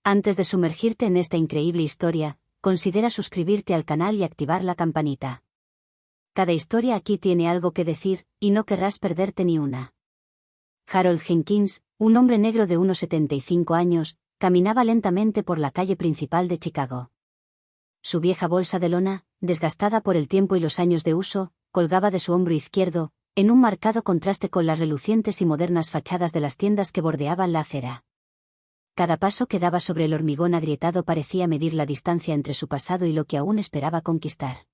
Antes de sumergirte en esta increíble historia, considera suscribirte al canal y activar la campanita. Cada historia aquí tiene algo que decir, y no querrás perderte ni una. Harold Jenkins, un hombre negro de unos 75 años, caminaba lentamente por la calle principal de Chicago. Su vieja bolsa de lona, desgastada por el tiempo y los años de uso, colgaba de su hombro izquierdo, en un marcado contraste con las relucientes y modernas fachadas de las tiendas que bordeaban la acera. Cada paso que daba sobre el hormigón agrietado parecía medir la distancia entre su pasado y lo que aún esperaba conquistar.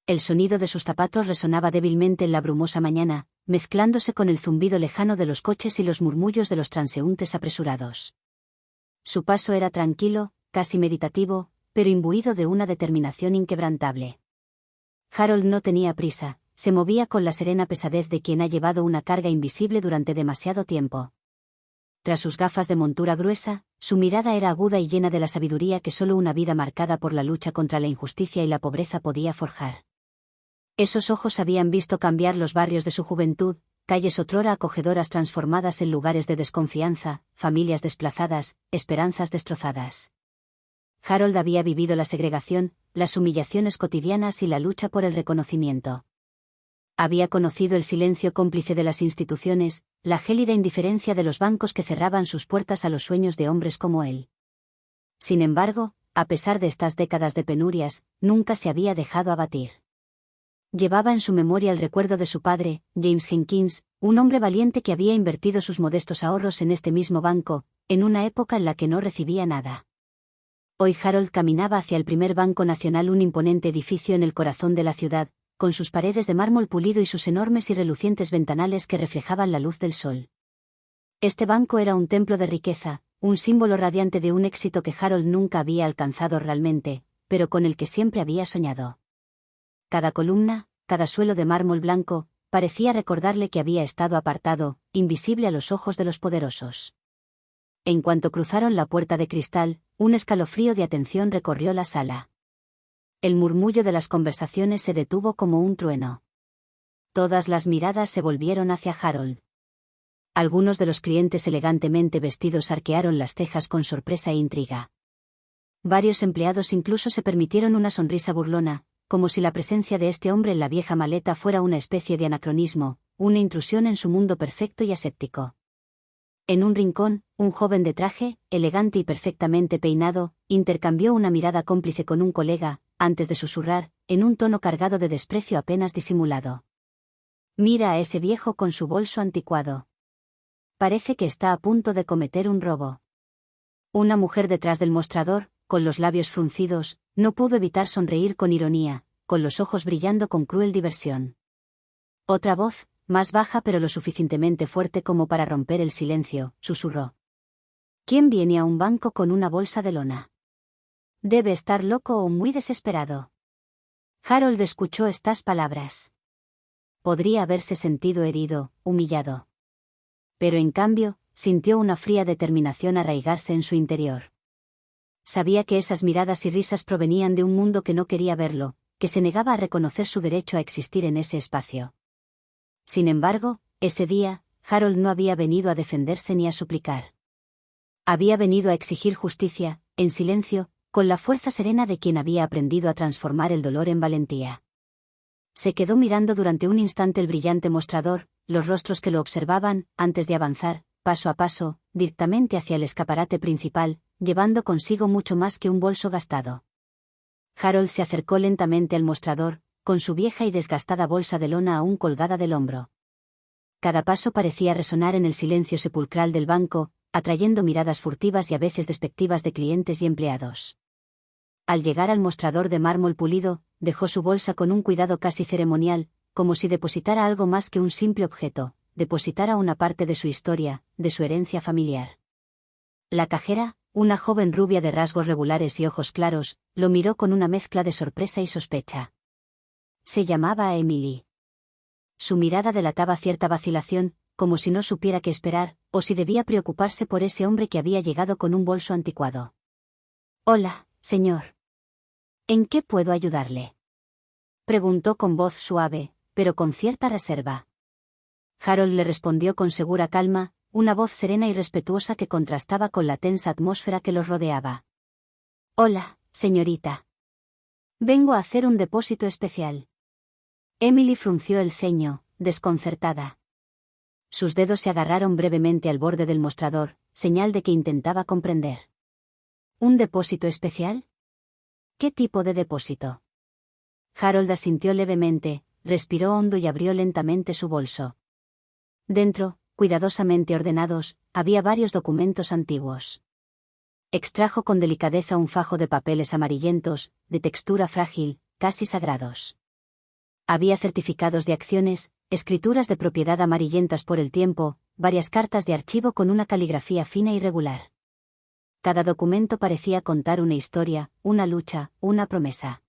El sonido de sus zapatos resonaba débilmente en la brumosa mañana, mezclándose con el zumbido lejano de los coches y los murmullos de los transeúntes apresurados. Su paso era tranquilo, casi meditativo, pero imbuido de una determinación inquebrantable. Harold no tenía prisa, se movía con la serena pesadez de quien ha llevado una carga invisible durante demasiado tiempo. Tras sus gafas de montura gruesa, su mirada era aguda y llena de la sabiduría que solo una vida marcada por la lucha contra la injusticia y la pobreza podía forjar. Esos ojos habían visto cambiar los barrios de su juventud, calles otrora acogedoras transformadas en lugares de desconfianza, familias desplazadas, esperanzas destrozadas. Harold había vivido la segregación, las humillaciones cotidianas y la lucha por el reconocimiento. Había conocido el silencio cómplice de las instituciones, la gélida indiferencia de los bancos que cerraban sus puertas a los sueños de hombres como él. Sin embargo, a pesar de estas décadas de penurias, nunca se había dejado abatir. Llevaba en su memoria el recuerdo de su padre, James Jenkins, un hombre valiente que había invertido sus modestos ahorros en este mismo banco, en una época en la que no recibía nada. Hoy Harold caminaba hacia el primer Banco Nacional, un imponente edificio en el corazón de la ciudad, con sus paredes de mármol pulido y sus enormes y relucientes ventanales que reflejaban la luz del sol. Este banco era un templo de riqueza, un símbolo radiante de un éxito que Harold nunca había alcanzado realmente, pero con el que siempre había soñado. Cada columna, cada suelo de mármol blanco, parecía recordarle que había estado apartado, invisible a los ojos de los poderosos. En cuanto cruzaron la puerta de cristal, un escalofrío de atención recorrió la sala. El murmullo de las conversaciones se detuvo como un trueno. Todas las miradas se volvieron hacia Harold. Algunos de los clientes elegantemente vestidos arquearon las cejas con sorpresa e intriga. Varios empleados incluso se permitieron una sonrisa burlona, como si la presencia de este hombre en la vieja maleta fuera una especie de anacronismo, una intrusión en su mundo perfecto y aséptico. En un rincón, un joven de traje, elegante y perfectamente peinado, intercambió una mirada cómplice con un colega, antes de susurrar, en un tono cargado de desprecio apenas disimulado: «Mira a ese viejo con su bolso anticuado. Parece que está a punto de cometer un robo». Una mujer detrás del mostrador, con los labios fruncidos, no pudo evitar sonreír con ironía, con los ojos brillando con cruel diversión. Otra voz, más baja pero lo suficientemente fuerte como para romper el silencio, susurró: «¿Quién viene a un banco con una bolsa de lona? Debe estar loco o muy desesperado». Harold escuchó estas palabras. Podría haberse sentido herido, humillado. Pero en cambio, sintió una fría determinación arraigarse en su interior. Sabía que esas miradas y risas provenían de un mundo que no quería verlo, que se negaba a reconocer su derecho a existir en ese espacio. Sin embargo, ese día, Harold no había venido a defenderse ni a suplicar. Había venido a exigir justicia, en silencio, con la fuerza serena de quien había aprendido a transformar el dolor en valentía. Se quedó mirando durante un instante el brillante mostrador, los rostros que lo observaban, antes de avanzar, paso a paso, directamente hacia el escaparate principal, llevando consigo mucho más que un bolso gastado. Harold se acercó lentamente al mostrador, con su vieja y desgastada bolsa de lona aún colgada del hombro. Cada paso parecía resonar en el silencio sepulcral del banco, atrayendo miradas furtivas y a veces despectivas de clientes y empleados. Al llegar al mostrador de mármol pulido, dejó su bolsa con un cuidado casi ceremonial, como si depositara algo más que un simple objeto, depositara una parte de su historia, de su herencia familiar. La cajera, una joven rubia de rasgos regulares y ojos claros, lo miró con una mezcla de sorpresa y sospecha. Se llamaba Emily. Su mirada delataba cierta vacilación, como si no supiera qué esperar, o si debía preocuparse por ese hombre que había llegado con un bolso anticuado. «Hola, señor. ¿En qué puedo ayudarle?», preguntó con voz suave, pero con cierta reserva. Harold le respondió con segura calma, una voz serena y respetuosa que contrastaba con la tensa atmósfera que los rodeaba. «Hola, señorita. Vengo a hacer un depósito especial». Emily frunció el ceño, desconcertada. Sus dedos se agarraron brevemente al borde del mostrador, señal de que intentaba comprender. ¿Un depósito especial? ¿Qué tipo de depósito? Harold asintió levemente, respiró hondo y abrió lentamente su bolso. Dentro, cuidadosamente ordenados, había varios documentos antiguos. Extrajo con delicadeza un fajo de papeles amarillentos, de textura frágil, casi sagrados. Había certificados de acciones, escrituras de propiedad amarillentas por el tiempo, varias cartas de archivo con una caligrafía fina y regular. Cada documento parecía contar una historia, una lucha, una promesa.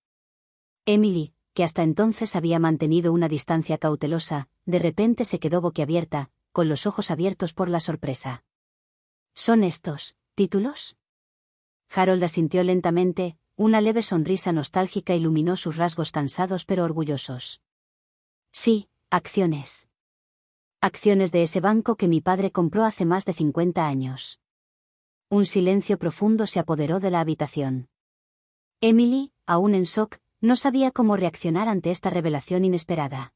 Emily, que hasta entonces había mantenido una distancia cautelosa, de repente se quedó boquiabierta, con los ojos abiertos por la sorpresa. ¿Son estos títulos? Harold asintió lentamente, una leve sonrisa nostálgica iluminó sus rasgos cansados pero orgullosos. Sí, acciones. Acciones de ese banco que mi padre compró hace más de 50 años. Un silencio profundo se apoderó de la habitación. Emily, aún en shock, no sabía cómo reaccionar ante esta revelación inesperada.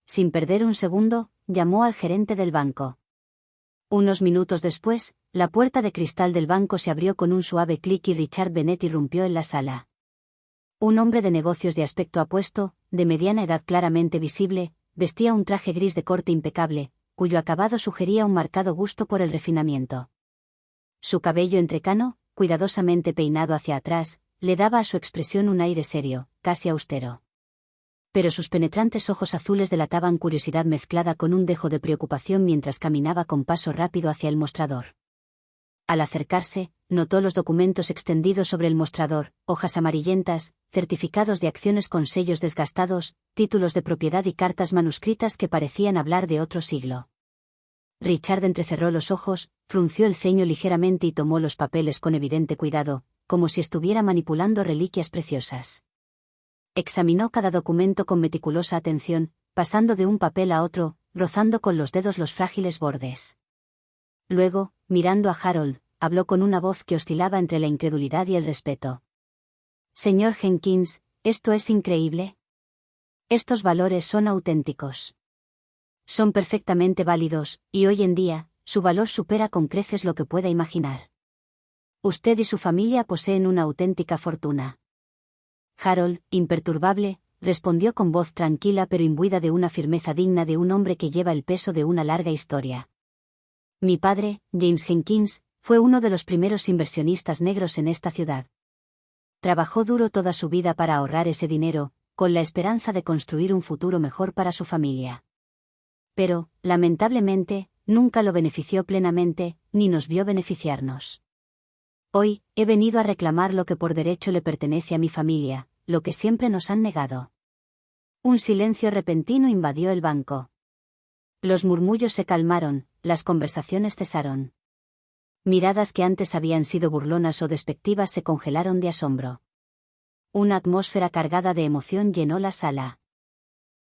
Sin perder un segundo, llamó al gerente del banco. Unos minutos después, la puerta de cristal del banco se abrió con un suave clic y Richard Bennett irrumpió en la sala. Un hombre de negocios de aspecto apuesto, de mediana edad claramente visible, vestía un traje gris de corte impecable, cuyo acabado sugería un marcado gusto por el refinamiento. Su cabello entrecano, cuidadosamente peinado hacia atrás, le daba a su expresión un aire serio, casi austero. Pero sus penetrantes ojos azules delataban curiosidad mezclada con un dejo de preocupación mientras caminaba con paso rápido hacia el mostrador. Al acercarse, notó los documentos extendidos sobre el mostrador, hojas amarillentas, certificados de acciones con sellos desgastados, títulos de propiedad y cartas manuscritas que parecían hablar de otro siglo. Richard entrecerró los ojos, frunció el ceño ligeramente y tomó los papeles con evidente cuidado, como si estuviera manipulando reliquias preciosas. Examinó cada documento con meticulosa atención, pasando de un papel a otro, rozando con los dedos los frágiles bordes. Luego, mirando a Harold, habló con una voz que oscilaba entre la incredulidad y el respeto. «Señor Jenkins, ¿esto es increíble? Estos valores son auténticos. Son perfectamente válidos, y hoy en día, su valor supera con creces lo que pueda imaginar. Usted y su familia poseen una auténtica fortuna». Harold, imperturbable, respondió con voz tranquila pero imbuida de una firmeza digna de un hombre que lleva el peso de una larga historia. Mi padre, James Jenkins, fue uno de los primeros inversionistas negros en esta ciudad. Trabajó duro toda su vida para ahorrar ese dinero, con la esperanza de construir un futuro mejor para su familia. Pero, lamentablemente, nunca lo benefició plenamente, ni nos vio beneficiarnos. Hoy, he venido a reclamar lo que por derecho le pertenece a mi familia, lo que siempre nos han negado. Un silencio repentino invadió el banco. Los murmullos se calmaron, las conversaciones cesaron. Miradas que antes habían sido burlonas o despectivas se congelaron de asombro. Una atmósfera cargada de emoción llenó la sala.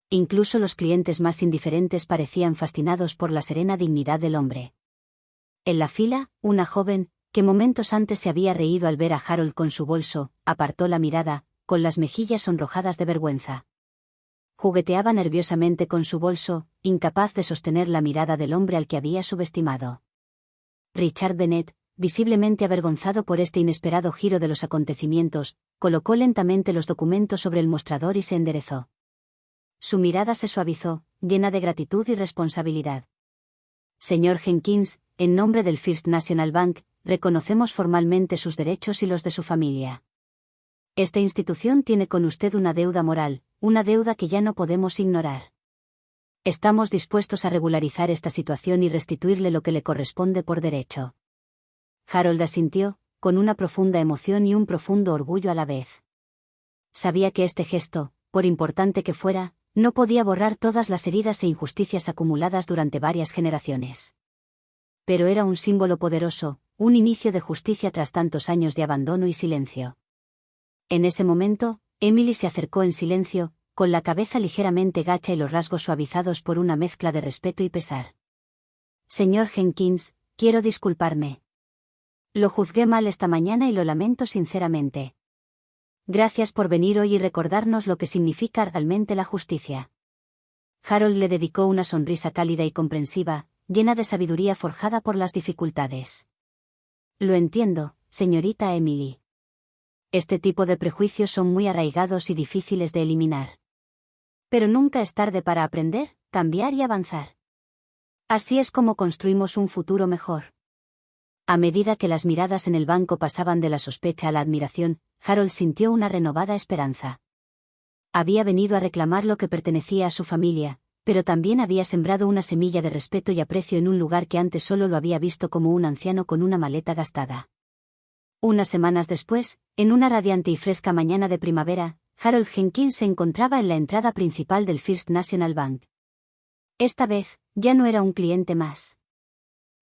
Incluso los clientes más indiferentes parecían fascinados por la serena dignidad del hombre. En la fila, una joven, que momentos antes se había reído al ver a Harold con su bolso, apartó la mirada, con las mejillas sonrojadas de vergüenza. Jugueteaba nerviosamente con su bolso, incapaz de sostener la mirada del hombre al que había subestimado. Richard Bennett, visiblemente avergonzado por este inesperado giro de los acontecimientos, colocó lentamente los documentos sobre el mostrador y se enderezó. Su mirada se suavizó, llena de gratitud y responsabilidad. Señor Jenkins, en nombre del First National Bank, reconocemos formalmente sus derechos y los de su familia. Esta institución tiene con usted una deuda moral, una deuda que ya no podemos ignorar. Estamos dispuestos a regularizar esta situación y restituirle lo que le corresponde por derecho. Harold asintió, con una profunda emoción y un profundo orgullo a la vez. Sabía que este gesto, por importante que fuera, no podía borrar todas las heridas e injusticias acumuladas durante varias generaciones. Pero era un símbolo poderoso, un inicio de justicia tras tantos años de abandono y silencio. En ese momento, Emily se acercó en silencio, con la cabeza ligeramente gacha y los rasgos suavizados por una mezcla de respeto y pesar. Señor Jenkins, quiero disculparme. Lo juzgué mal esta mañana y lo lamento sinceramente. Gracias por venir hoy y recordarnos lo que significa realmente la justicia. Harold le dedicó una sonrisa cálida y comprensiva, llena de sabiduría forjada por las dificultades. Lo entiendo, señorita Emily. Este tipo de prejuicios son muy arraigados y difíciles de eliminar. Pero nunca es tarde para aprender, cambiar y avanzar. Así es como construimos un futuro mejor. A medida que las miradas en el banco pasaban de la sospecha a la admiración, Harold sintió una renovada esperanza. Había venido a reclamar lo que pertenecía a su familia, pero también había sembrado una semilla de respeto y aprecio en un lugar que antes solo lo había visto como un anciano con una maleta gastada. Unas semanas después, en una radiante y fresca mañana de primavera, Harold Jenkins se encontraba en la entrada principal del First National Bank. Esta vez, ya no era un cliente más.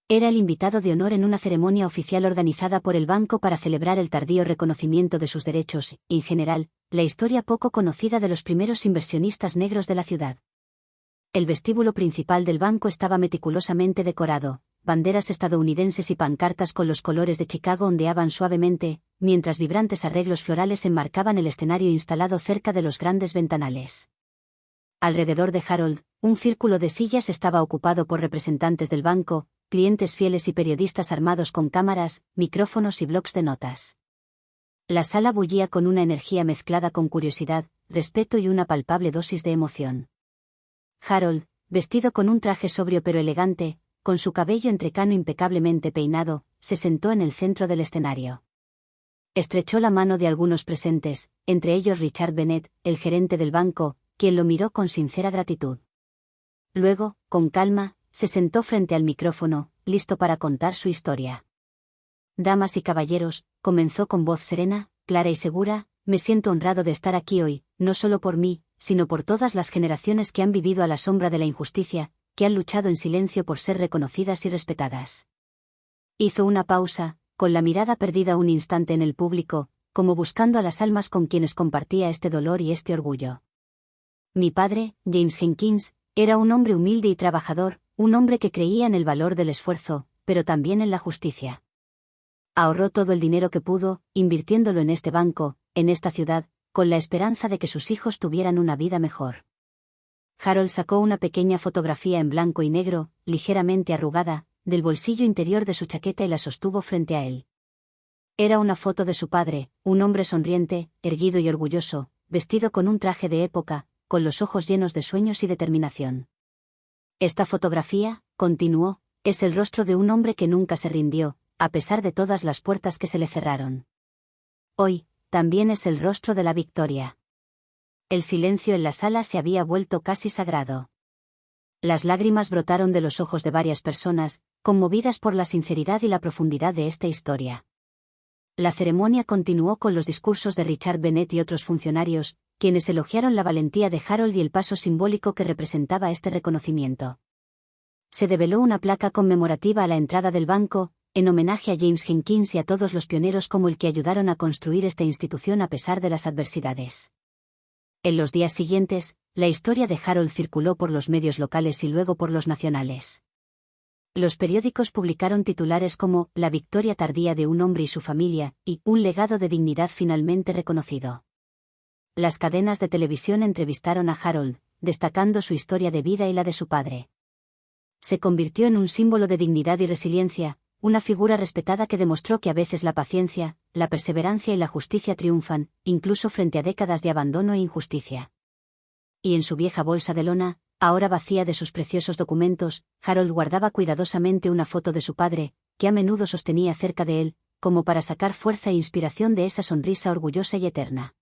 Era el invitado de honor en una ceremonia oficial organizada por el banco para celebrar el tardío reconocimiento de sus derechos y, en general, la historia poco conocida de los primeros inversionistas negros de la ciudad. El vestíbulo principal del banco estaba meticulosamente decorado, banderas estadounidenses y pancartas con los colores de Chicago ondeaban suavemente, mientras vibrantes arreglos florales enmarcaban el escenario instalado cerca de los grandes ventanales. Alrededor de Harold, un círculo de sillas estaba ocupado por representantes del banco, clientes fieles y periodistas armados con cámaras, micrófonos y blocs de notas. La sala bullía con una energía mezclada con curiosidad, respeto y una palpable dosis de emoción. Harold, vestido con un traje sobrio pero elegante, con su cabello entrecano impecablemente peinado, se sentó en el centro del escenario. Estrechó la mano de algunos presentes, entre ellos Richard Bennett, el gerente del banco, quien lo miró con sincera gratitud. Luego, con calma, se sentó frente al micrófono, listo para contar su historia. Damas y caballeros, comenzó con voz serena, clara y segura, me siento honrado de estar aquí hoy, no solo por mí, sino por todas las generaciones que han vivido a la sombra de la injusticia, que han luchado en silencio por ser reconocidas y respetadas. Hizo una pausa, con la mirada perdida un instante en el público, como buscando a las almas con quienes compartía este dolor y este orgullo. Mi padre, James Jenkins, era un hombre humilde y trabajador, un hombre que creía en el valor del esfuerzo, pero también en la justicia. Ahorró todo el dinero que pudo, invirtiéndolo en este banco, en esta ciudad, con la esperanza de que sus hijos tuvieran una vida mejor. Harold sacó una pequeña fotografía en blanco y negro, ligeramente arrugada, del bolsillo interior de su chaqueta y la sostuvo frente a él. Era una foto de su padre, un hombre sonriente, erguido y orgulloso, vestido con un traje de época, con los ojos llenos de sueños y determinación. Esta fotografía, continuó, es el rostro de un hombre que nunca se rindió, a pesar de todas las puertas que se le cerraron. Hoy, también es el rostro de la victoria. El silencio en la sala se había vuelto casi sagrado. Las lágrimas brotaron de los ojos de varias personas, conmovidas por la sinceridad y la profundidad de esta historia. La ceremonia continuó con los discursos de Richard Bennett y otros funcionarios, quienes elogiaron la valentía de Harold y el paso simbólico que representaba este reconocimiento. Se develó una placa conmemorativa a la entrada del banco, en homenaje a James Jenkins y a todos los pioneros como el que ayudaron a construir esta institución a pesar de las adversidades. En los días siguientes, la historia de Harold circuló por los medios locales y luego por los nacionales. Los periódicos publicaron titulares como «La victoria tardía de un hombre y su familia» y «Un legado de dignidad finalmente reconocido». Las cadenas de televisión entrevistaron a Harold, destacando su historia de vida y la de su padre. Se convirtió en un símbolo de dignidad y resiliencia, una figura respetada que demostró que a veces la paciencia, la perseverancia y la justicia triunfan, incluso frente a décadas de abandono e injusticia. Y en su vieja bolsa de lona, ahora vacía de sus preciosos documentos, Harold guardaba cuidadosamente una foto de su padre, que a menudo sostenía cerca de él, como para sacar fuerza e inspiración de esa sonrisa orgullosa y eterna.